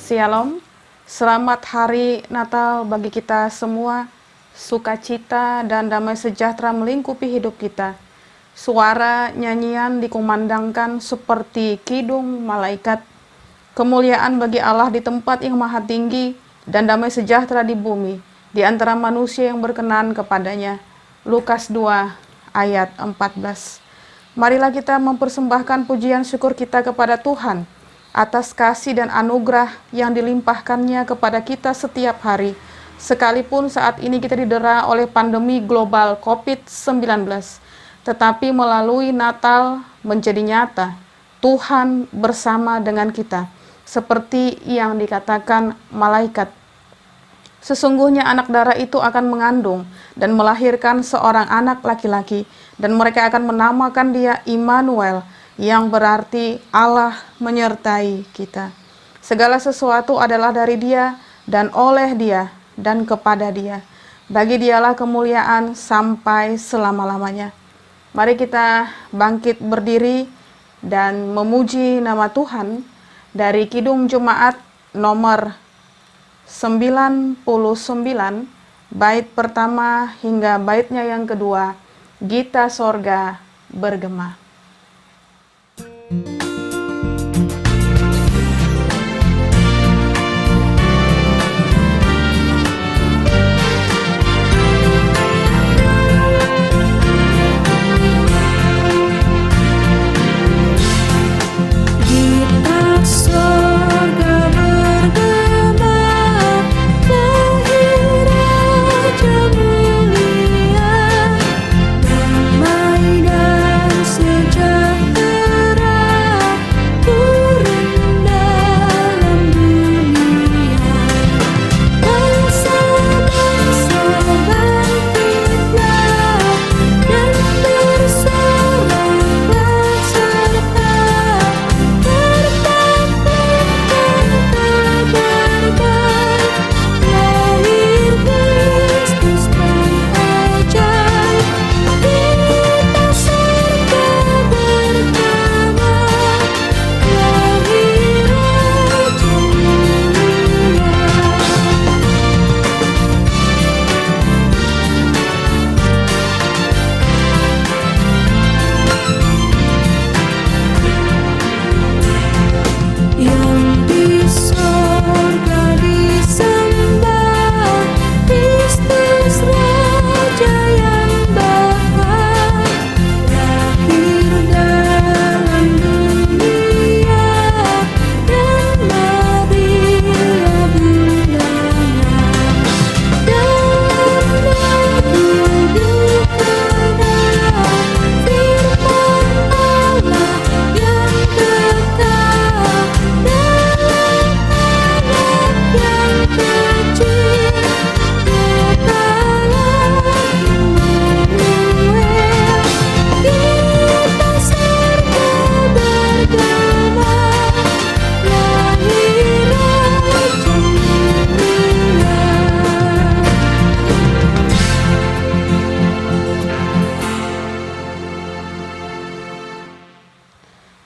Shalom, selamat hari Natal bagi kita semua. Sukacita dan damai sejahtera melingkupi hidup kita. Suara nyanyian dikumandangkan seperti kidung malaikat. Kemuliaan bagi Allah di tempat yang maha tinggi dan damai sejahtera di bumi di antara manusia yang berkenan kepadanya. Lukas 2 ayat 14. Marilah kita mempersembahkan pujian syukur kita kepada Tuhan atas kasih dan anugerah yang dilimpahkannya kepada kita setiap hari, sekalipun saat ini kita didera oleh pandemi global COVID-19. Tetapi melalui Natal menjadi nyata, Tuhan bersama dengan kita, seperti yang dikatakan malaikat. Sesungguhnya anak darah itu akan mengandung dan melahirkan seorang anak laki-laki, dan mereka akan menamakan dia Immanuel, yang berarti Allah menyertai kita. Segala sesuatu adalah dari Dia dan oleh Dia dan kepada Dia. Bagi Dialah kemuliaan sampai selama-lamanya. Mari kita bangkit berdiri dan memuji nama Tuhan dari Kidung Jemaat nomor 99, bait pertama hingga baitnya yang kedua, Gita Sorga Bergema.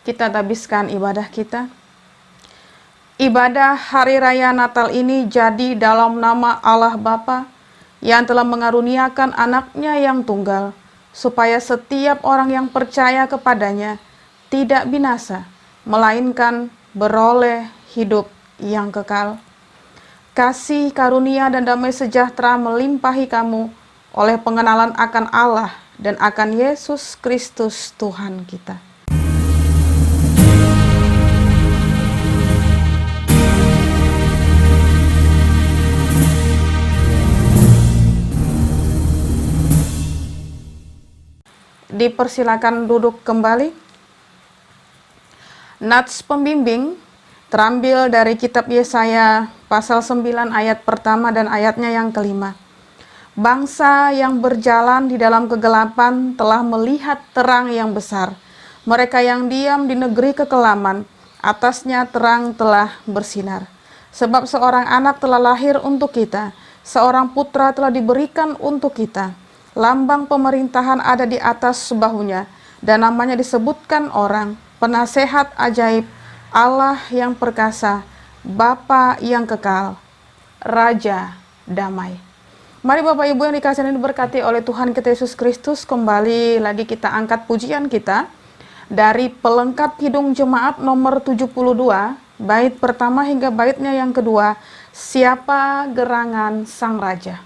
Kita habiskan ibadah kita. Ibadah Hari Raya Natal ini jadi dalam nama Allah Bapa yang telah mengaruniakan anaknya yang tunggal, supaya setiap orang yang percaya kepadanya tidak binasa, melainkan beroleh hidup yang kekal. Kasih, karunia, dan damai sejahtera melimpahi kamu oleh pengenalan akan Allah dan akan Yesus Kristus Tuhan kita. Dipersilakan duduk kembali. Nats pembimbing terambil dari kitab Yesaya pasal 9 ayat pertama dan ayatnya yang kelima. Bangsa yang berjalan di dalam kegelapan telah melihat terang yang besar. Mereka yang diam di negeri kekelaman, atasnya terang telah bersinar. Sebab seorang anak telah lahir untuk kita, seorang putra telah diberikan untuk kita. Lambang pemerintahan ada di atas bahunya, dan namanya disebutkan orang, penasehat ajaib, Allah yang perkasa, Bapa yang kekal, Raja damai. Mari Bapak Ibu yang dikasihi dan diberkati oleh Tuhan kita Yesus Kristus, kembali lagi kita angkat pujian kita dari pelengkap Kidung Jemaat nomor 72, bait pertama hingga baitnya yang kedua, Siapa Gerangan Sang Raja.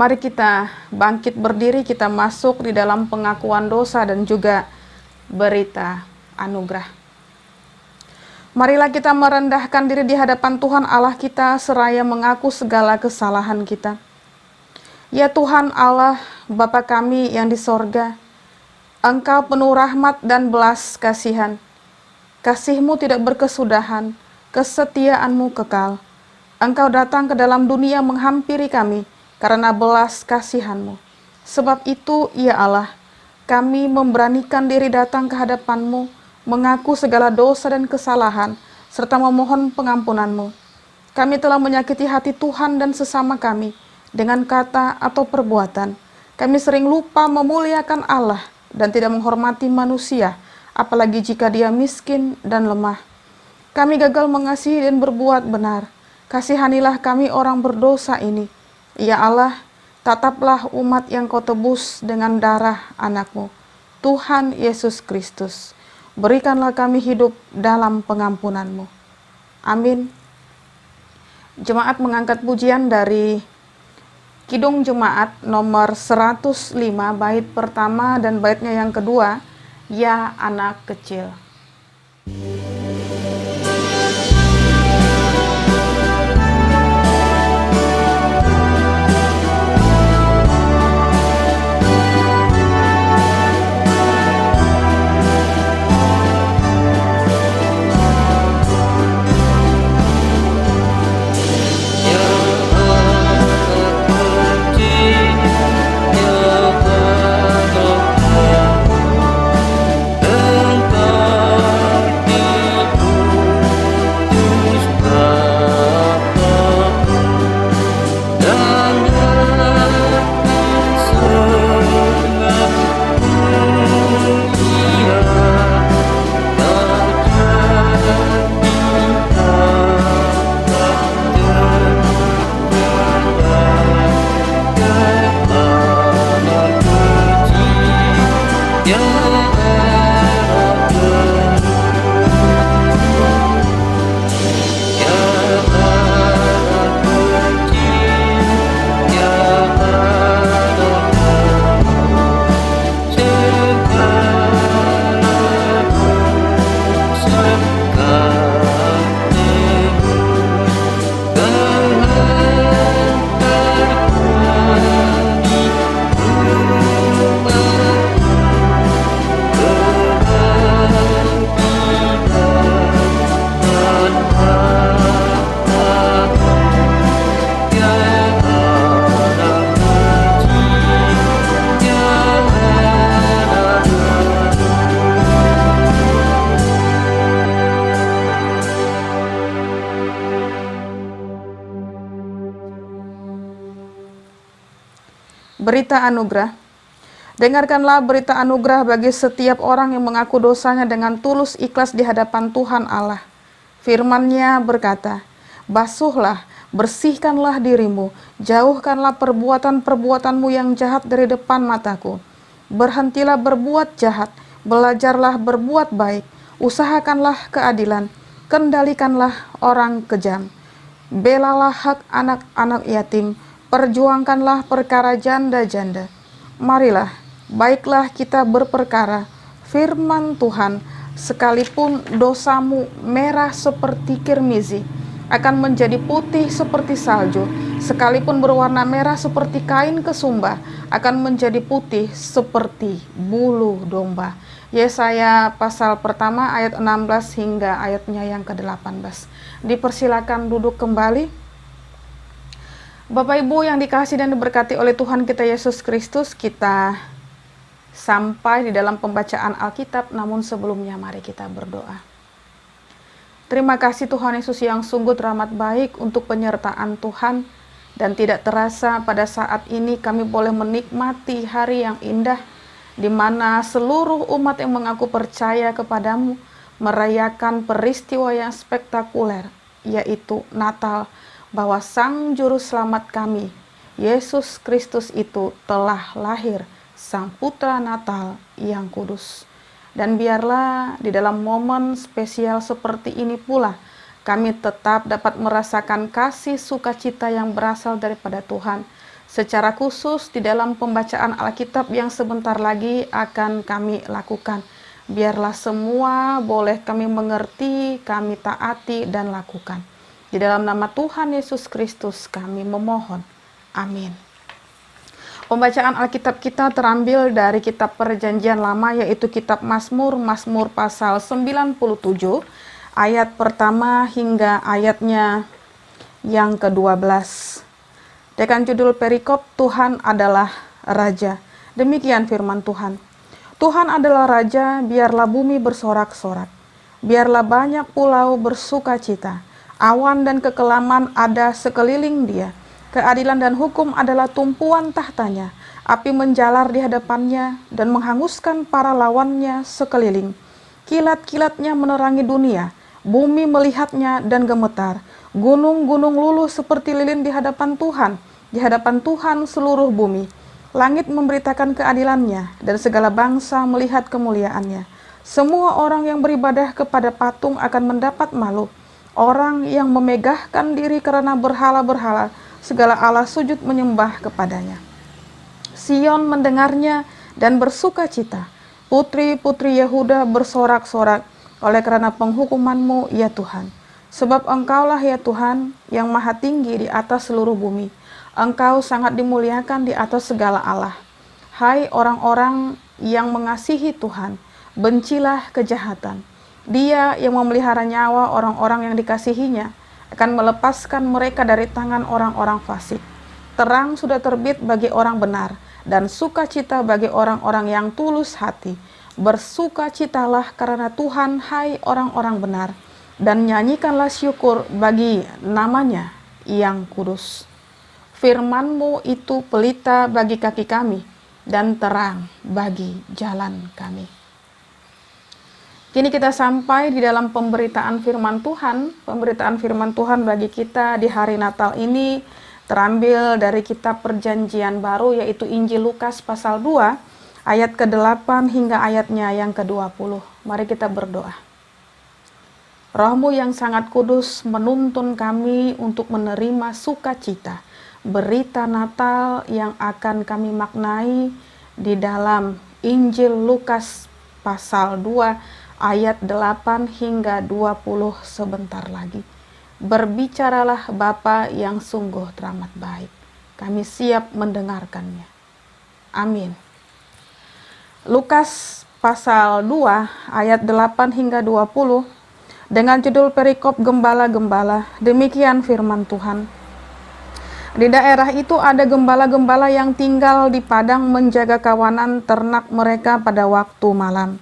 Mari kita bangkit berdiri, kita masuk di dalam pengakuan dosa dan juga berita anugerah. Marilah kita merendahkan diri di hadapan Tuhan Allah kita seraya mengaku segala kesalahan kita. Ya Tuhan Allah, Bapa kami yang di sorga, Engkau penuh rahmat dan belas kasihan. Kasih-Mu tidak berkesudahan, kesetiaan-Mu kekal. Engkau datang ke dalam dunia menghampiri kami, karena belas kasihan-Mu. Sebab itu, ya Allah, kami memberanikan diri datang ke hadapan-Mu, mengaku segala dosa dan kesalahan, serta memohon pengampunan-Mu. Kami telah menyakiti hati Tuhan dan sesama kami, dengan kata atau perbuatan. Kami sering lupa memuliakan Allah dan tidak menghormati manusia, apalagi jika dia miskin dan lemah. Kami gagal mengasihi dan berbuat benar. Kasihanilah kami orang berdosa ini. Ya Allah, tataplah umat yang Kau tebus dengan darah anak-Mu, Tuhan Yesus Kristus. Berikanlah kami hidup dalam pengampunan-Mu. Amin. Jemaat mengangkat pujian dari Kidung Jemaat nomor 105, bait pertama dan baitnya yang kedua, Ya Anak Kecil. Engkau Berita anugerah. Dengarkanlah berita anugerah bagi setiap orang yang mengaku dosanya dengan tulus ikhlas di hadapan Tuhan Allah. Firman-Nya berkata, basuhlah, bersihkanlah dirimu, jauhkanlah perbuatan-perbuatanmu yang jahat dari depan mataku. Berhentilah berbuat jahat, belajarlah berbuat baik, usahakanlah keadilan, kendalikanlah orang kejam. Belalah hak anak-anak yatim, perjuangkanlah perkara janda-janda. Marilah, baiklah kita berperkara, firman Tuhan, sekalipun dosamu merah seperti kirmizi, akan menjadi putih seperti salju, sekalipun berwarna merah seperti kain kesumba, akan menjadi putih seperti bulu domba. Yesaya pasal pertama ayat 16 hingga ayatnya yang ke-18. Dipersilakan duduk kembali. Bapak Ibu yang dikasihi dan diberkati oleh Tuhan kita Yesus Kristus, kita sampai di dalam pembacaan Alkitab, namun sebelumnya mari kita berdoa. Terima kasih Tuhan Yesus yang sungguh teramat baik untuk penyertaan Tuhan, dan tidak terasa pada saat ini kami boleh menikmati hari yang indah, di mana seluruh umat yang mengaku percaya kepadamu merayakan peristiwa yang spektakuler, yaitu Natal, bahwa Sang Juru Selamat kami, Yesus Kristus itu telah lahir, Sang Putra Natal yang kudus. Dan biarlah di dalam momen spesial seperti ini pula, kami tetap dapat merasakan kasih sukacita yang berasal daripada Tuhan. Secara khusus di dalam pembacaan Alkitab yang sebentar lagi akan kami lakukan. Biarlah semua boleh kami mengerti, kami taati dan lakukan. Di dalam nama Tuhan Yesus Kristus kami memohon. Amin. Pembacaan Alkitab kita terambil dari kitab Perjanjian Lama, yaitu kitab Mazmur pasal 97 ayat pertama hingga ayatnya yang ke-12. Dengan judul perikop, Tuhan adalah Raja. Demikian firman Tuhan. Tuhan adalah Raja, biarlah bumi bersorak-sorak. Biarlah banyak pulau bersuka cita. Awan dan kekelaman ada sekeliling dia. Keadilan dan hukum adalah tumpuan tahtanya. Api menjalar di hadapannya dan menghanguskan para lawannya sekeliling. Kilat-kilatnya menerangi dunia. Bumi melihatnya dan gemetar. Gunung-gunung luluh seperti lilin di hadapan Tuhan. Di hadapan Tuhan seluruh bumi. Langit memberitakan keadilannya dan segala bangsa melihat kemuliaannya. Semua orang yang beribadah kepada patung akan mendapat malu. Orang yang memegahkan diri karena berhala-berhala, segala Allah sujud menyembah kepadanya. Sion mendengarnya dan bersuka cita. Putri-putri Yehuda bersorak-sorak oleh karena penghukuman-Mu, ya Tuhan. Sebab Engkaulah ya Tuhan yang maha tinggi di atas seluruh bumi. Engkau sangat dimuliakan di atas segala Allah. Hai orang-orang yang mengasihi Tuhan, bencilah kejahatan. Dia yang memelihara nyawa orang-orang yang dikasihinya akan melepaskan mereka dari tangan orang-orang fasik. Terang sudah terbit bagi orang benar dan sukacita bagi orang-orang yang tulus hati. Bersukacitalah karena Tuhan, hai orang-orang benar, dan nyanyikanlah syukur bagi namanya yang kudus. Firman-Mu itu pelita bagi kaki kami dan terang bagi jalan kami. Kini kita sampai di dalam pemberitaan firman Tuhan. Pemberitaan firman Tuhan bagi kita di hari Natal ini terambil dari kitab Perjanjian Baru, yaitu Injil Lukas pasal 2 ayat ke-8 hingga ayatnya yang ke-20. Mari kita berdoa. Roh-Mu yang sangat kudus menuntun kami untuk menerima sukacita, berita Natal yang akan kami maknai di dalam Injil Lukas pasal 2 ayat 8 hingga 20 sebentar lagi. Berbicaralah Bapa yang sungguh teramat baik. Kami siap mendengarkannya. Amin. Lukas pasal 2 ayat 8 hingga 20 dengan judul perikop gembala-gembala. Demikian firman Tuhan. Di daerah itu ada gembala-gembala yang tinggal di padang menjaga kawanan ternak mereka pada waktu malam.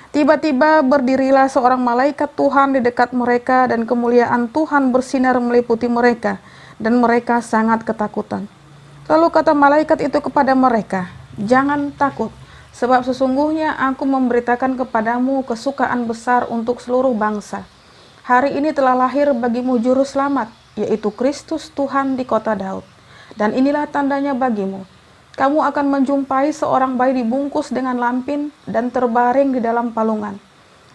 Tiba-tiba berdirilah seorang malaikat Tuhan di dekat mereka dan kemuliaan Tuhan bersinar meliputi mereka dan mereka sangat ketakutan. Lalu kata malaikat itu kepada mereka, "Jangan takut, sebab sesungguhnya aku memberitakan kepadamu kesukaan besar untuk seluruh bangsa. Hari ini telah lahir bagimu juru selamat, yaitu Kristus Tuhan di kota Daud. Dan inilah tandanya bagimu. Kamu akan menjumpai seorang bayi dibungkus dengan lampin dan terbaring di dalam palungan."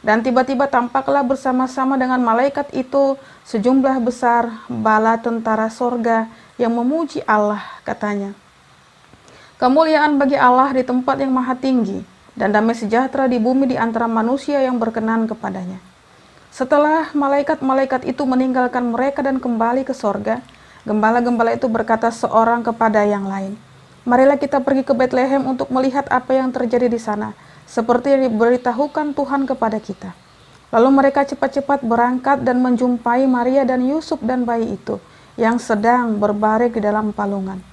Dan tiba-tiba tampaklah bersama-sama dengan malaikat itu sejumlah besar bala tentara sorga yang memuji Allah, katanya, "Kemuliaan bagi Allah di tempat yang maha tinggi, dan damai sejahtera di bumi di antara manusia yang berkenan kepadanya." Setelah malaikat-malaikat itu meninggalkan mereka dan kembali ke sorga, gembala-gembala itu berkata seorang kepada yang lain, "Marilah kita pergi ke Betlehem untuk melihat apa yang terjadi di sana, seperti yang diberitahukan Tuhan kepada kita." Lalu mereka cepat-cepat berangkat dan menjumpai Maria dan Yusuf dan bayi itu, yang sedang berbaring di dalam palungan.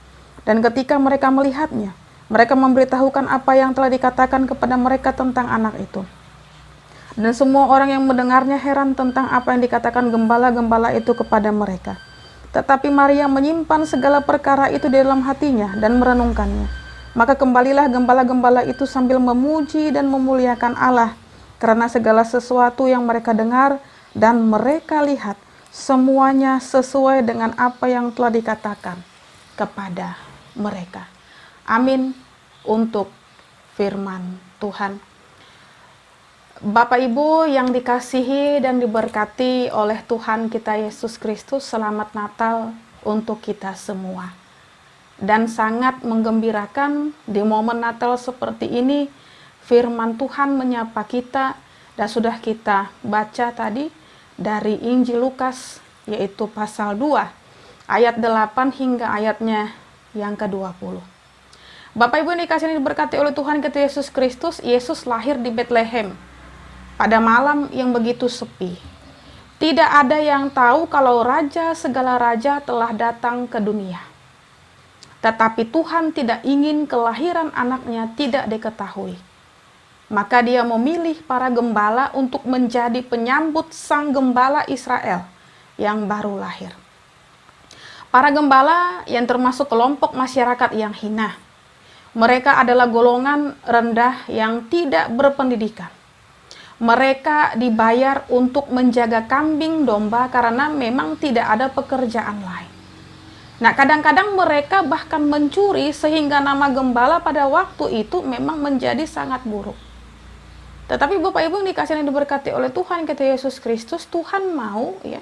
Dan ketika mereka melihatnya, mereka memberitahukan apa yang telah dikatakan kepada mereka tentang anak itu. Dan semua orang yang mendengarnya heran tentang apa yang dikatakan gembala-gembala itu kepada mereka. Tetapi Maria menyimpan segala perkara itu di dalam hatinya dan merenungkannya. Maka kembalilah gembala-gembala itu sambil memuji dan memuliakan Allah karena segala sesuatu yang mereka dengar dan mereka lihat, semuanya sesuai dengan apa yang telah dikatakan kepada mereka. Amin untuk firman Tuhan. Bapak Ibu yang dikasihi dan diberkati oleh Tuhan kita Yesus Kristus, selamat Natal untuk kita semua. Dan sangat menggembirakan di momen Natal seperti ini, firman Tuhan menyapa kita dan sudah kita baca tadi dari Injil Lukas, yaitu pasal 2, ayat 8 hingga ayatnya yang ke-20. Bapak Ibu yang dikasihi dan diberkati oleh Tuhan kita Yesus Kristus, Yesus lahir di Betlehem pada malam yang begitu sepi. Tidak ada yang tahu kalau raja segala raja telah datang ke dunia. Tetapi Tuhan tidak ingin kelahiran anaknya tidak diketahui. Maka dia memilih para gembala untuk menjadi penyambut sang gembala Israel yang baru lahir. Para gembala yang termasuk kelompok masyarakat yang hina. Mereka adalah golongan rendah yang tidak berpendidikan. Mereka dibayar untuk menjaga kambing domba karena memang tidak ada pekerjaan lain. Nah, kadang-kadang mereka bahkan mencuri sehingga nama gembala pada waktu itu memang menjadi sangat buruk. Tetapi Bapak Ibu yang dikasihi dan diberkati oleh Tuhan kita Yesus Kristus, Tuhan mau ya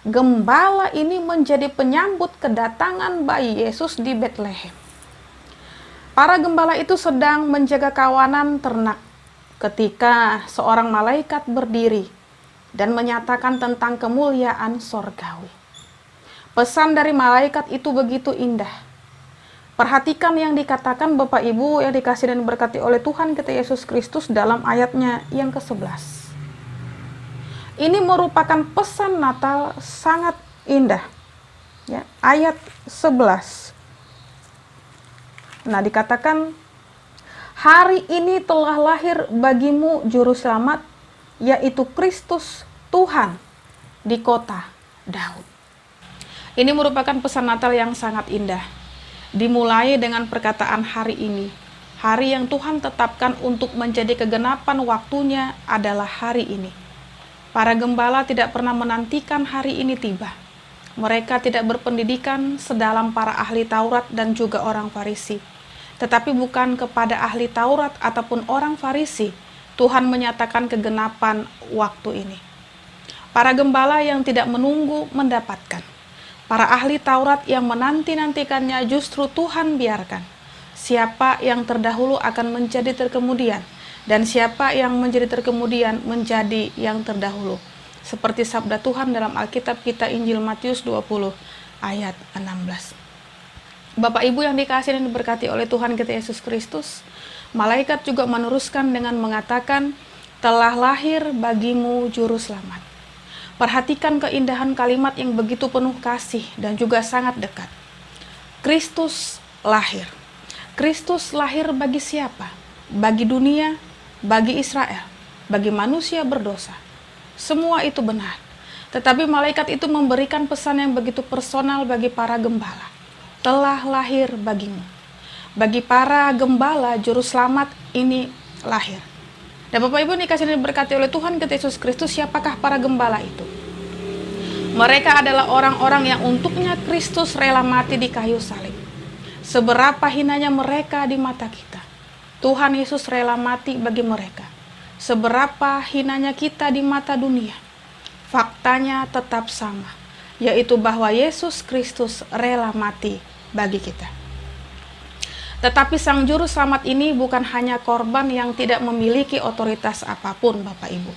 gembala ini menjadi penyambut kedatangan bayi Yesus di Betlehem. Para gembala itu sedang menjaga kawanan ternak ketika seorang malaikat berdiri dan menyatakan tentang kemuliaan sorgawi. Pesan dari malaikat itu begitu indah. Perhatikan yang dikatakan Bapak Ibu yang dikasihi dan diberkati oleh Tuhan kita Yesus Kristus dalam ayatnya yang ke-11. Ini merupakan pesan Natal sangat indah. Ya, ayat 11. Nah, dikatakan, "Hari ini telah lahir bagimu juru selamat, yaitu Kristus Tuhan di kota Daud." Ini merupakan pesan Natal yang sangat indah. Dimulai dengan perkataan hari ini. Hari yang Tuhan tetapkan untuk menjadi kegenapan waktunya adalah hari ini. Para gembala tidak pernah menantikan hari ini tiba. Mereka tidak berpendidikan sedalam para ahli Taurat dan juga orang Farisi. Tetapi bukan kepada ahli Taurat ataupun orang Farisi Tuhan menyatakan kegenapan waktu ini. Para gembala yang tidak menunggu mendapatkan. Para ahli Taurat yang menanti-nantikannya justru Tuhan biarkan. Siapa yang terdahulu akan menjadi terkemudian, dan siapa yang menjadi terkemudian menjadi yang terdahulu. Seperti sabda Tuhan dalam Alkitab kita Injil Matius 20 ayat 16. Bapak Ibu yang dikasihi dan diberkati oleh Tuhan kita Yesus Kristus, malaikat juga meneruskan dengan mengatakan, "Telah lahir bagimu juru selamat." Perhatikan keindahan kalimat yang begitu penuh kasih dan juga sangat dekat. Kristus lahir. Kristus lahir bagi siapa? Bagi dunia, bagi Israel, bagi manusia berdosa. Semua itu benar. Tetapi malaikat itu memberikan pesan yang begitu personal bagi para gembala. telah lahir bagimu. Bagi para gembala, juru selamat ini lahir. Dan Bapak Ibu dikasih dan diberkati oleh Tuhan kita Yesus Kristus, siapakah para gembala itu? Mereka adalah orang-orang yang untuknya Kristus rela mati di kayu salib. Seberapa hinanya mereka di mata kita, Tuhan Yesus rela mati bagi mereka. Seberapa hinanya kita di mata dunia, faktanya tetap sama, yaitu bahwa Yesus Kristus rela mati bagi kita. Tetapi Sang Juru Selamat ini bukan hanya korban yang tidak memiliki otoritas apapun, Bapak Ibu.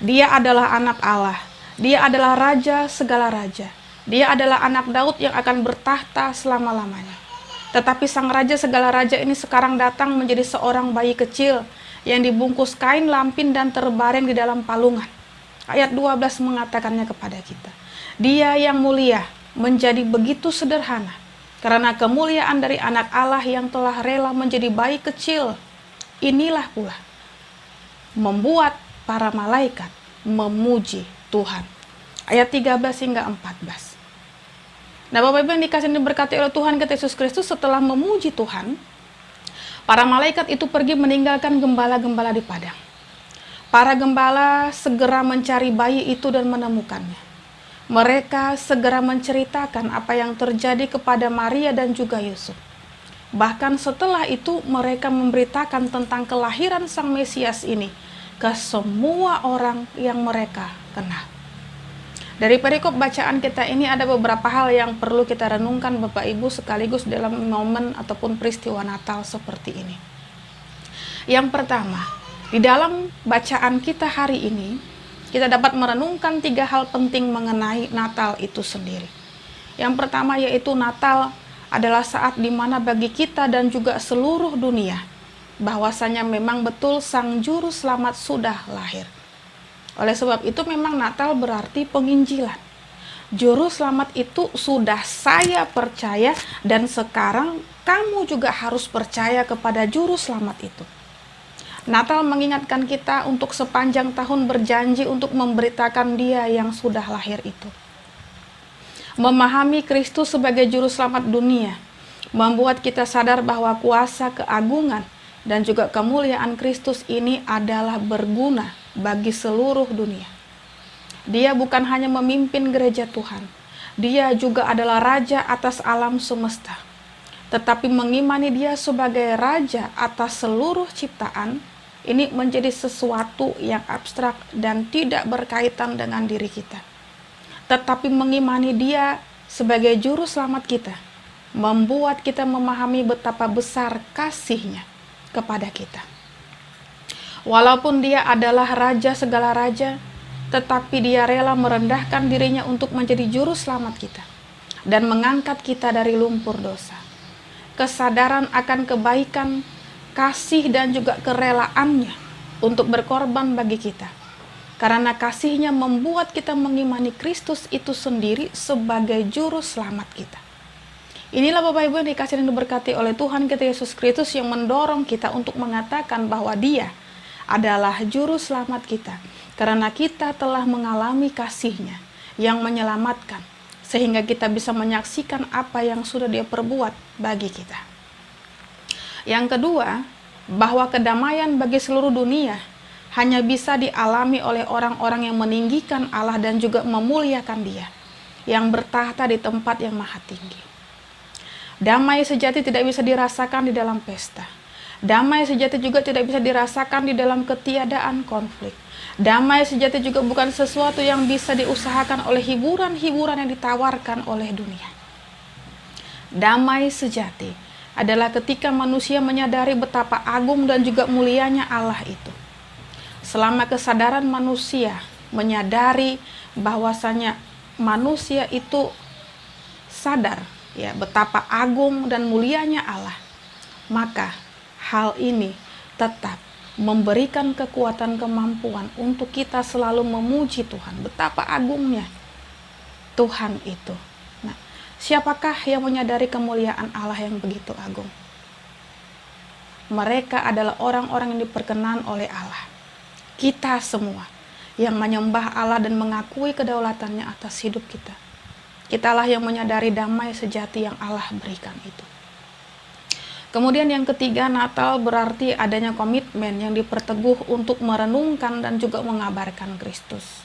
Dia adalah anak Allah. Dia adalah raja segala raja. Dia adalah anak Daud yang akan bertahta selama-lamanya. Tetapi sang raja segala raja ini sekarang datang menjadi seorang bayi kecil yang dibungkus kain lampin dan terbaring di dalam palungan. Ayat 12 mengatakannya kepada kita. Dia yang mulia menjadi begitu sederhana karena kemuliaan dari anak Allah yang telah rela menjadi bayi kecil. Inilah pula membuat para malaikat memuji Tuhan. Ayat 13 hingga 14. Nah, Bapak Ibu yang dikasihi dan diberkati oleh Tuhan kita Yesus Kristus, setelah memuji Tuhan, para malaikat itu pergi meninggalkan gembala-gembala di padang. Para gembala segera mencari bayi itu dan menemukannya. Mereka segera menceritakan apa yang terjadi kepada Maria dan juga Yusuf. Bahkan setelah itu mereka memberitakan tentang kelahiran Sang Mesias ini ke semua orang yang mereka kenal. Dari perikop bacaan kita ini ada beberapa hal yang perlu kita renungkan Bapak Ibu sekaligus dalam momen ataupun peristiwa Natal seperti ini. Yang pertama, di dalam bacaan kita hari ini, kita dapat merenungkan 3 hal penting mengenai Natal itu sendiri. Yang pertama yaitu Natal adalah saat di mana bagi kita dan juga seluruh dunia, bahwasanya memang betul Sang Juru Selamat sudah lahir. Oleh sebab itu memang Natal berarti penginjilan. Juru Selamat itu sudah saya percaya dan sekarang kamu juga harus percaya kepada Juru Selamat itu. Natal mengingatkan kita untuk sepanjang tahun berjanji untuk memberitakan Dia yang sudah lahir itu. Memahami Kristus sebagai Juru Selamat dunia membuat kita sadar bahwa kuasa keagungan dan juga kemuliaan Kristus ini adalah berguna bagi seluruh dunia. Dia bukan hanya memimpin gereja Tuhan, Dia juga adalah Raja atas alam semesta. Tetapi mengimani Dia sebagai Raja atas seluruh ciptaan, ini menjadi sesuatu yang abstrak dan tidak berkaitan dengan diri kita. Tetapi mengimani Dia sebagai Juru Selamat kita, membuat kita memahami betapa besar kasih-Nya kepada kita. Walaupun Dia adalah Raja segala raja, tetapi Dia rela merendahkan dirinya untuk menjadi Juru Selamat kita dan mengangkat kita dari lumpur dosa. Kesadaran akan kebaikan, kasih dan juga kerelaannya untuk berkorban bagi kita. Karena kasih-Nya membuat kita mengimani Kristus itu sendiri sebagai Juru Selamat kita. Inilah Bapak Ibu yang dikasihi dan diberkati oleh Tuhan kita Yesus Kristus yang mendorong kita untuk mengatakan bahwa Dia adalah Juru Selamat kita, karena kita telah mengalami kasih-Nya yang menyelamatkan, sehingga kita bisa menyaksikan apa yang sudah Dia perbuat bagi kita. Yang kedua, bahwa kedamaian bagi seluruh dunia hanya bisa dialami oleh orang-orang yang meninggikan Allah dan juga memuliakan Dia, yang bertahta di tempat yang maha tinggi. Damai sejati tidak bisa dirasakan di dalam pesta. Damai sejati juga tidak bisa dirasakan di dalam ketiadaan konflik. Damai sejati juga bukan sesuatu yang bisa diusahakan oleh hiburan-hiburan yang ditawarkan oleh dunia. Damai sejati adalah ketika manusia menyadari betapa agung dan juga mulianya Allah itu. Selama kesadaran manusia menyadari bahwasanya manusia itu sadar ya betapa agung dan mulianya Allah, maka hal ini tetap memberikan kekuatan kemampuan untuk kita selalu memuji Tuhan. Betapa agungnya Tuhan itu. Nah, siapakah yang menyadari kemuliaan Allah yang begitu agung? Mereka adalah orang-orang yang diperkenan oleh Allah. Kita semua yang menyembah Allah dan mengakui kedaulatannya atas hidup kita. Kitalah yang menyadari damai sejati yang Allah berikan itu. Kemudian yang ketiga, Natal berarti adanya komitmen yang diperteguh untuk merenungkan dan juga mengabarkan Kristus.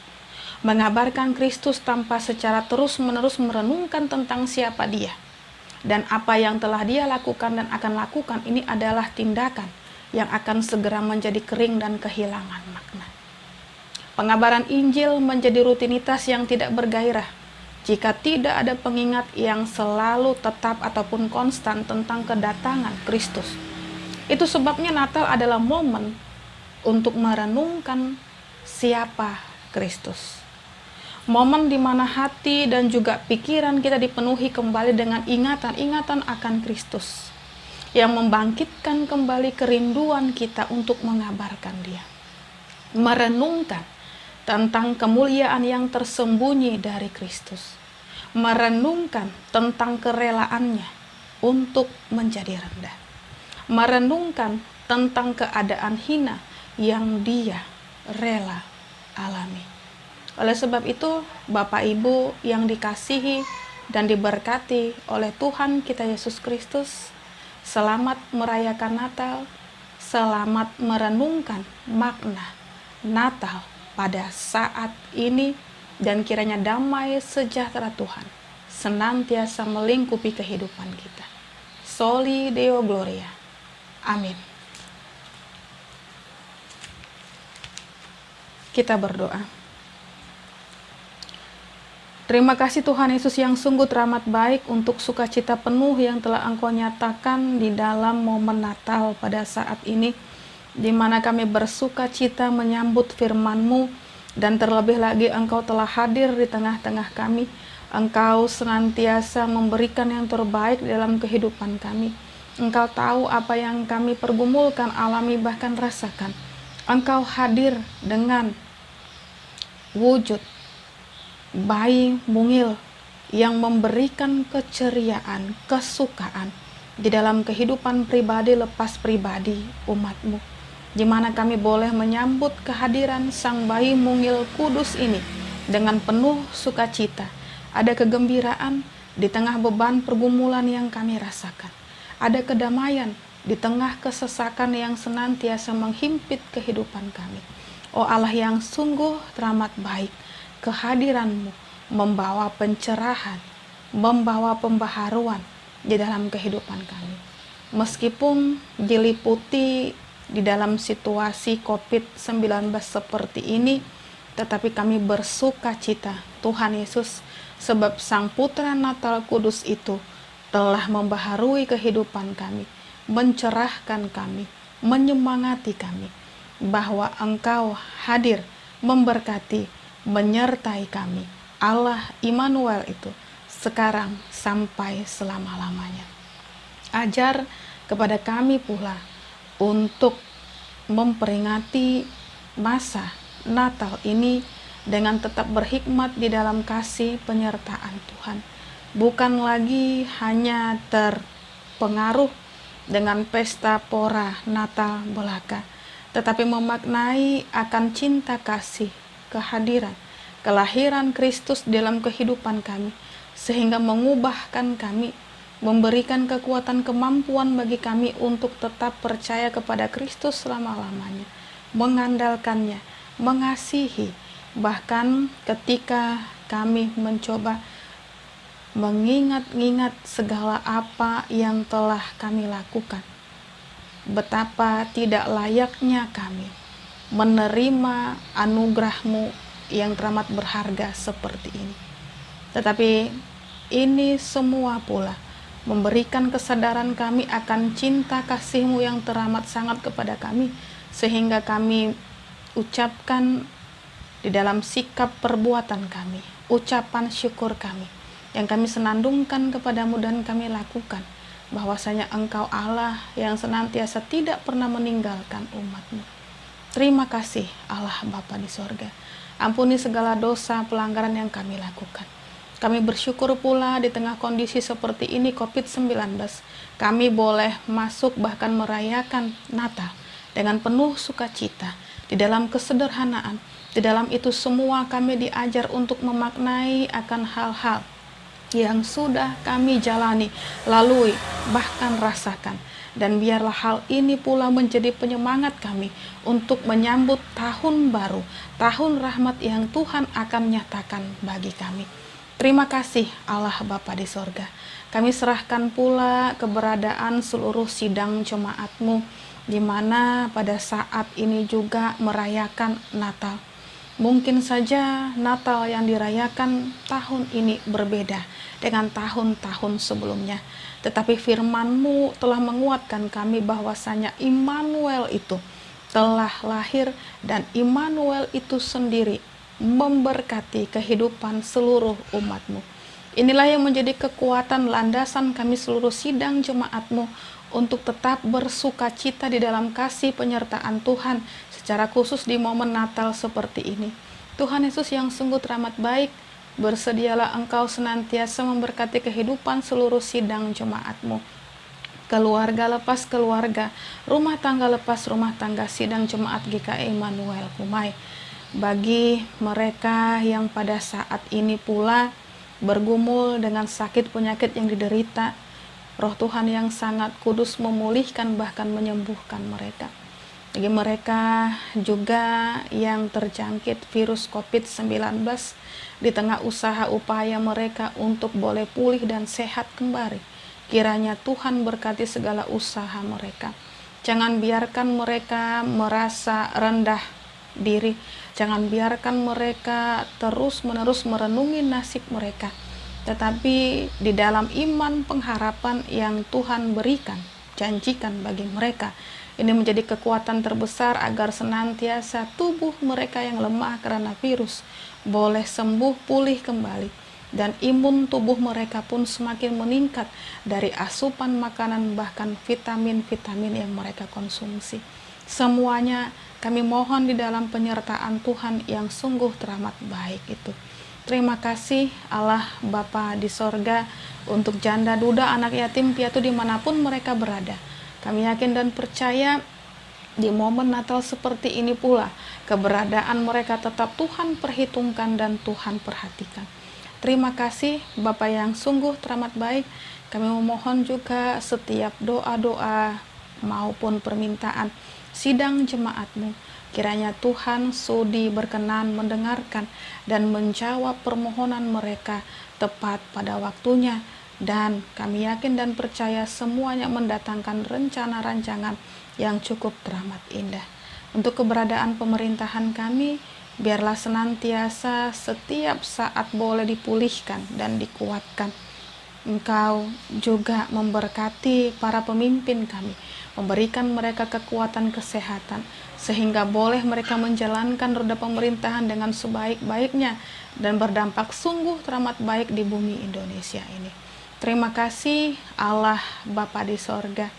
Mengabarkan Kristus tanpa secara terus-menerus merenungkan tentang siapa Dia dan apa yang telah Dia lakukan dan akan lakukan, ini adalah tindakan yang akan segera menjadi kering dan kehilangan makna. Pengabaran Injil menjadi rutinitas yang tidak bergairah jika tidak ada pengingat yang selalu tetap ataupun konstan tentang kedatangan Kristus. Itu sebabnya Natal adalah momen untuk merenungkan siapa Kristus. Momen di mana hati dan juga pikiran kita dipenuhi kembali dengan ingatan-ingatan akan Kristus yang membangkitkan kembali kerinduan kita untuk mengabarkan Dia. Merenungkan tentang kemuliaan yang tersembunyi dari Kristus. Merenungkan tentang kerelaannya untuk menjadi rendah. Merenungkan tentang keadaan hina yang Dia rela alami. Oleh sebab itu, Bapak Ibu yang dikasihi dan diberkati oleh Tuhan kita Yesus Kristus, selamat merayakan Natal, selamat merenungkan makna Natal pada saat ini, dan kiranya damai sejahtera Tuhan senantiasa melingkupi kehidupan kita. Soli Deo Gloria. Amin. Kita berdoa. Terima kasih Tuhan Yesus yang sungguh teramat baik untuk sukacita penuh yang telah Engkau nyatakan di dalam momen Natal pada saat ini, di mana kami bersukacita menyambut firman-Mu, dan terlebih lagi Engkau telah hadir di tengah-tengah kami. Engkau senantiasa memberikan yang terbaik dalam kehidupan kami. Engkau tahu apa yang kami pergumulkan, alami, bahkan rasakan. Engkau hadir dengan wujud bayi mungil yang memberikan keceriaan, kesukaan di dalam kehidupan pribadi lepas pribadi umat-Mu, di mana kami boleh menyambut kehadiran sang bayi mungil kudus ini dengan penuh sukacita. Ada kegembiraan di tengah beban pergumulan yang kami rasakan. Ada kedamaian di tengah kesesakan yang senantiasa menghimpit kehidupan kami. Oh Allah yang sungguh teramat baik, kehadiran-Mu membawa pencerahan, membawa pembaharuan di dalam kehidupan kami. Meskipun diliputi di dalam situasi COVID-19 seperti ini, tetapi kami bersukacita Tuhan Yesus, sebab Sang Putra Natal Kudus itu telah membaharui kehidupan kami, mencerahkan kami, menyemangati kami, bahwa Engkau hadir, memberkati, menyertai kami. Allah Immanuel itu sekarang sampai selama-lamanya. Ajar kepada kami pula untuk memperingati masa Natal ini dengan tetap berhikmat di dalam kasih penyertaan Tuhan. Bukan lagi hanya terpengaruh dengan pesta pora Natal belaka, tetapi memaknai akan cinta kasih, kehadiran, kelahiran Kristus dalam kehidupan kami, sehingga mengubahkan kami, memberikan kekuatan kemampuan bagi kami untuk tetap percaya kepada Kristus selama-lamanya, mengandalkannya, mengasihi, bahkan ketika kami mencoba mengingat-ingat segala apa yang telah kami lakukan, betapa tidak layaknya kami menerima anugerah-Mu yang teramat berharga seperti ini. Tetapi ini semua pula memberikan kesadaran kami akan cinta kasih-Mu yang teramat sangat kepada kami, sehingga kami ucapkan di dalam sikap perbuatan kami, ucapan syukur kami, yang kami senandungkan kepadamu dan kami lakukan, bahwasanya Engkau Allah yang senantiasa tidak pernah meninggalkan umat-Mu. Terima kasih Allah Bapa di sorga. Ampuni segala dosa pelanggaran yang kami lakukan. Kami bersyukur pula di tengah kondisi seperti ini COVID-19, kami boleh masuk bahkan merayakan Natal dengan penuh sukacita, di dalam kesederhanaan. Di dalam itu semua kami diajar untuk memaknai akan hal-hal yang sudah kami jalani, lalui, bahkan rasakan. Dan biarlah hal ini pula menjadi penyemangat kami untuk menyambut tahun baru, tahun rahmat yang Tuhan akan nyatakan bagi kami. Terima kasih Allah Bapa di sorga. Kami serahkan pula keberadaan seluruh sidang jemaat-Mu, di mana pada saat ini juga merayakan Natal. Mungkin saja Natal yang dirayakan tahun ini berbeda dengan tahun-tahun sebelumnya. Tetapi firman-Mu telah menguatkan kami bahwasanya Immanuel itu telah lahir, dan Immanuel itu sendiri memberkati kehidupan seluruh umat-Mu. Inilah yang menjadi kekuatan landasan kami seluruh sidang jemaat-Mu untuk tetap bersuka cita di dalam kasih penyertaan Tuhan, secara khusus di momen Natal seperti ini. Tuhan Yesus yang sungguh teramat baik, bersedialah Engkau senantiasa memberkati kehidupan seluruh sidang jemaat-Mu. Keluarga lepas keluarga, rumah tangga lepas rumah tangga sidang jemaat GKI Immanuel Kumai. Bagi mereka yang pada saat ini pula bergumul dengan sakit penyakit yang diderita, Roh Tuhan yang sangat kudus memulihkan bahkan menyembuhkan mereka. Bagi mereka juga yang terjangkit virus COVID-19, di tengah usaha upaya mereka untuk boleh pulih dan sehat kembali, kiranya Tuhan berkati segala usaha mereka. Jangan biarkan mereka merasa rendah diri, jangan biarkan mereka terus-menerus merenungi nasib mereka, tetapi di dalam iman pengharapan yang Tuhan berikan, janjikan bagi mereka, ini menjadi kekuatan terbesar agar senantiasa tubuh mereka yang lemah karena virus boleh sembuh pulih kembali, dan imun tubuh mereka pun semakin meningkat dari asupan makanan bahkan vitamin-vitamin yang mereka konsumsi. Semuanya kami mohon di dalam penyertaan Tuhan yang sungguh teramat baik itu. Terima kasih Allah Bapa di sorga untuk janda duda, anak yatim piatu dimanapun mereka berada. Kami yakin dan percaya di momen Natal seperti ini pula, keberadaan mereka tetap Tuhan perhitungkan dan Tuhan perhatikan. Terima kasih Bapa yang sungguh teramat baik. Kami memohon juga setiap doa-doa maupun permintaan sidang jemaat-Mu, kiranya Tuhan sudi berkenan mendengarkan dan menjawab permohonan mereka tepat pada waktunya. Dan kami yakin dan percaya semuanya mendatangkan rencana rancangan yang cukup teramat indah. Untuk keberadaan pemerintahan kami, biarlah senantiasa setiap saat boleh dipulihkan dan dikuatkan. Engkau juga memberkati para pemimpin kami, memberikan mereka kekuatan kesehatan, sehingga boleh mereka menjalankan roda pemerintahan dengan sebaik-baiknya dan berdampak sungguh teramat baik di bumi Indonesia ini. Terima kasih Allah Bapa di sorga.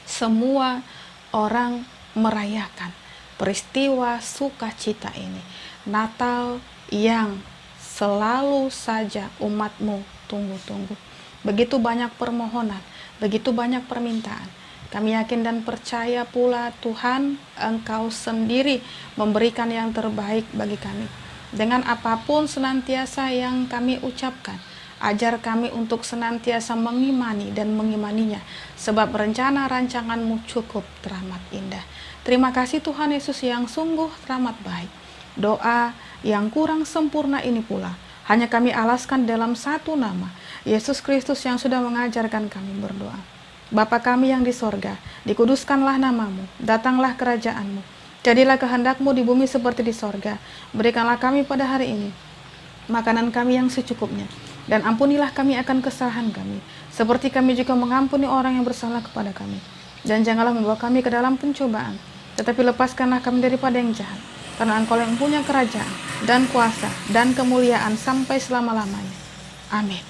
Semua orang merayakan peristiwa sukacita ini, Natal yang selalu saja umat-Mu tunggu-tunggu. Begitu banyak permohonan, begitu banyak permintaan. Kami yakin dan percaya pula Tuhan, Engkau sendiri memberikan yang terbaik bagi kami. Dengan apapun senantiasa yang kami ucapkan, ajar kami untuk senantiasa mengimani dan mengimaninya, sebab rencana rancangan-Mu cukup teramat indah. Terima kasih Tuhan Yesus yang sungguh teramat baik. Doa yang kurang sempurna ini pula hanya kami alaskan dalam satu nama, Yesus Kristus yang sudah mengajarkan kami berdoa. Bapa kami yang di sorga, dikuduskanlah nama-Mu, datanglah kerajaan-Mu, jadilah kehendak-Mu di bumi seperti di sorga. Berikanlah kami pada hari ini makanan kami yang secukupnya, dan ampunilah kami akan kesalahan kami, seperti kami juga mengampuni orang yang bersalah kepada kami. Dan janganlah membawa kami ke dalam pencobaan, tetapi lepaskanlah kami daripada yang jahat. Karena Engkau yang punya kerajaan, dan kuasa, dan kemuliaan sampai selama-lamanya. Amin.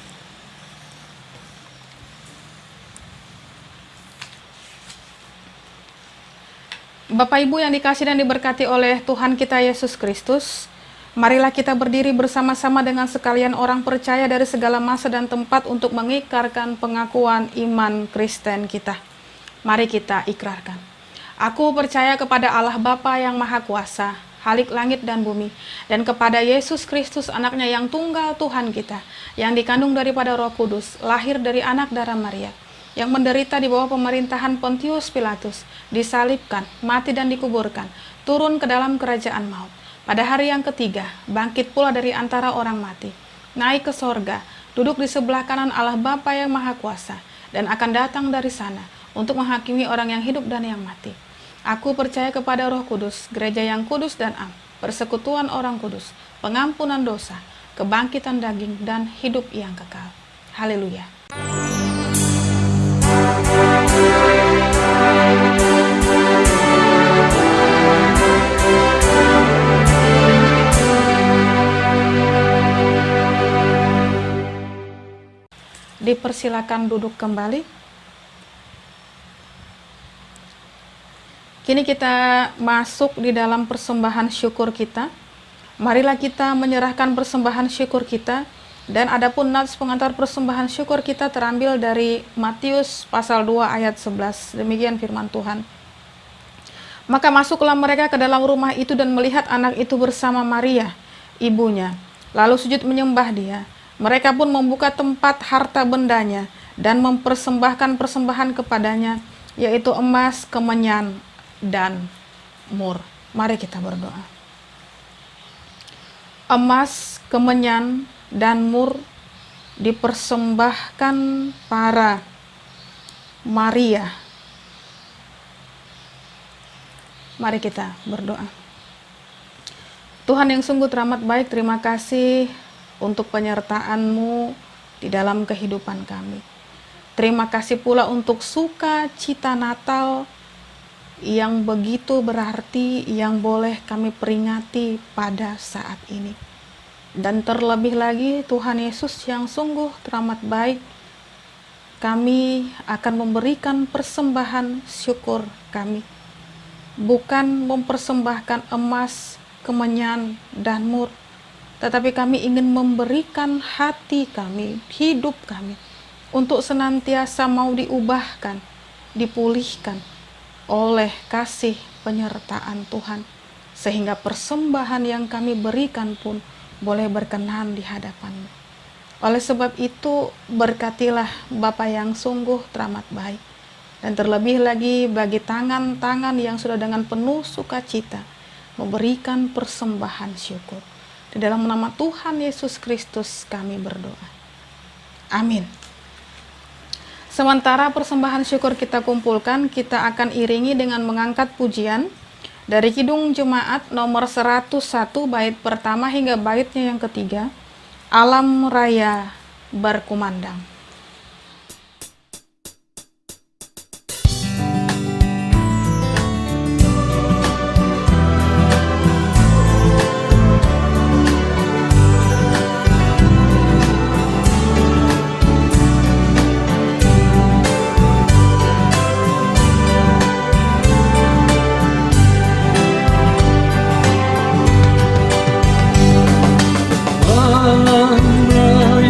Bapak Ibu yang dikasih dan diberkati oleh Tuhan kita Yesus Kristus, marilah kita berdiri bersama-sama dengan sekalian orang percaya dari segala masa dan tempat untuk mengikrarkan pengakuan iman Kristen kita. Mari kita ikrarkan. Aku percaya kepada Allah Bapa yang Maha Kuasa, Halik langit dan bumi, dan kepada Yesus Kristus anaknya yang tunggal Tuhan kita, yang dikandung daripada Roh Kudus, lahir dari anak darah Maria, yang menderita di bawah pemerintahan Pontius Pilatus, disalibkan, mati dan dikuburkan, turun ke dalam kerajaan maut. Pada hari yang ketiga, bangkit pula dari antara orang mati, naik ke sorga, duduk di sebelah kanan Allah Bapa yang Maha Kuasa, dan akan datang dari sana untuk menghakimi orang yang hidup dan yang mati. Aku percaya kepada Roh Kudus, gereja yang kudus dan am, persekutuan orang kudus, pengampunan dosa, kebangkitan daging, dan hidup yang kekal. Haleluya. Dipersilakan duduk kembali. Kini kita masuk di dalam persembahan syukur kita. Marilah kita menyerahkan persembahan syukur kita. Dan adapun nats pengantar persembahan syukur kita terambil dari Matius pasal 2 ayat 11. Demikian firman Tuhan. Maka masuklah mereka ke dalam rumah itu dan melihat anak itu bersama Maria, ibunya. Lalu sujud menyembah dia. Mereka pun membuka tempat harta bendanya dan mempersembahkan persembahan kepadanya, yaitu emas, kemenyan, dan mur. Mari kita berdoa. Emas, kemenyan, dan mur dipersembahkan para Maria. Mari kita berdoa. Tuhan yang sungguh teramat baik, terima kasih untuk penyertaan-Mu di dalam kehidupan kami. Terima kasih pula untuk sukacita Natal yang begitu berarti, yang boleh kami peringati pada saat ini. Dan terlebih lagi Tuhan Yesus yang sungguh teramat baik, kami akan memberikan persembahan syukur kami. Bukan mempersembahkan emas, kemenyan, dan mur, tetapi kami ingin memberikan hati kami, hidup kami, untuk senantiasa mau diubahkan, dipulihkan oleh kasih penyertaan Tuhan, sehingga persembahan yang kami berikan pun boleh berkenan di hadapan-Mu. Oleh sebab itu, berkatilah Bapa yang sungguh teramat baik, dan terlebih lagi bagi tangan-tangan yang sudah dengan penuh sukacita memberikan persembahan syukur. Di dalam nama Tuhan Yesus Kristus kami berdoa. Amin. Sementara persembahan syukur kita kumpulkan, kita akan iringi dengan mengangkat pujian dari Kidung Jemaat nomor 101 bait pertama hingga baitnya yang ketiga, Alam Raya Berkumandang. Alam raya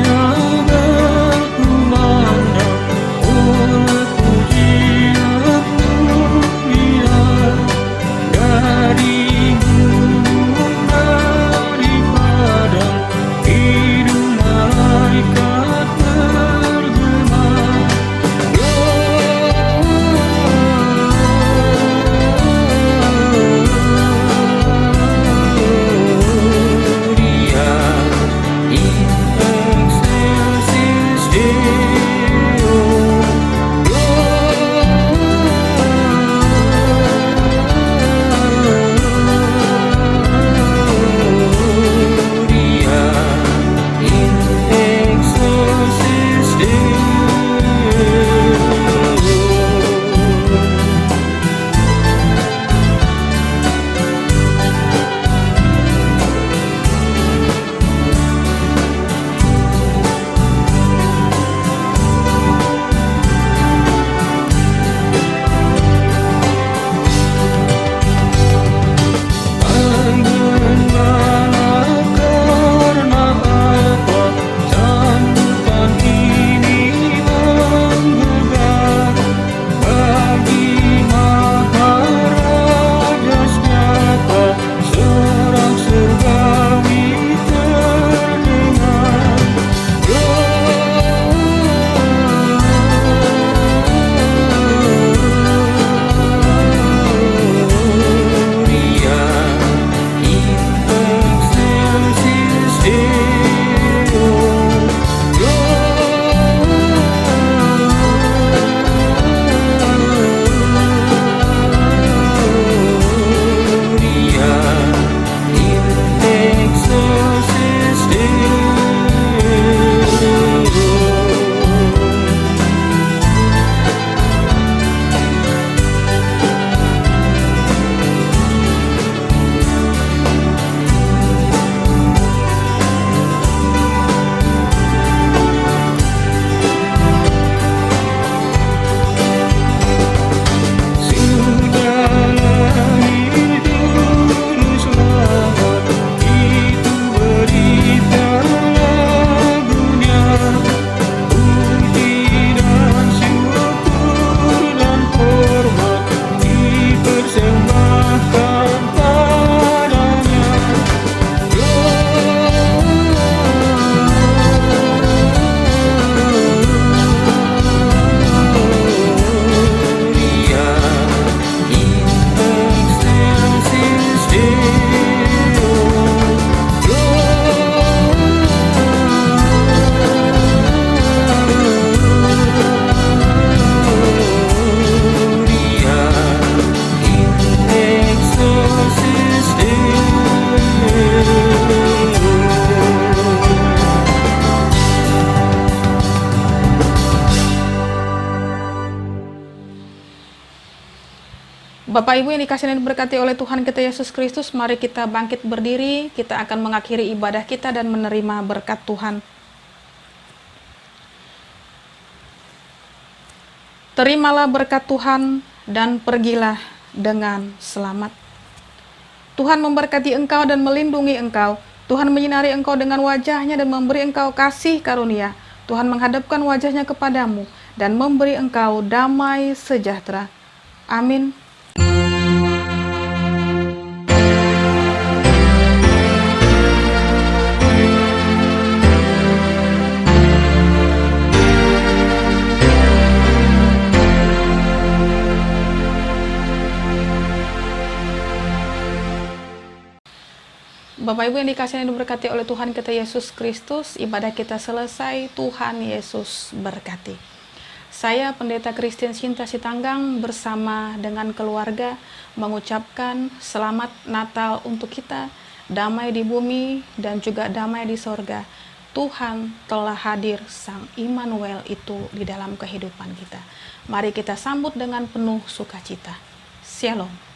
Bapak Ibu yang dikasihi dan diberkati oleh Tuhan kita Yesus Kristus, mari kita bangkit berdiri, kita akan mengakhiri ibadah kita dan menerima berkat Tuhan. Terimalah berkat Tuhan dan pergilah dengan selamat. Tuhan memberkati engkau dan melindungi engkau. Tuhan menyinari engkau dengan wajah-Nya dan memberi engkau kasih karunia. Tuhan menghadapkan wajah-Nya kepadamu dan memberi engkau damai sejahtera. Amin. Bapak Ibu yang dikasihi dan diberkati oleh Tuhan kita Yesus Kristus, ibadah kita selesai, Tuhan Yesus berkati. Saya Pendeta Christian Sinta Sitanggang bersama dengan keluarga mengucapkan selamat Natal untuk kita, damai di bumi dan juga damai di sorga. Tuhan telah hadir, Sang Immanuel itu di dalam kehidupan kita. Mari kita sambut dengan penuh sukacita. Shalom.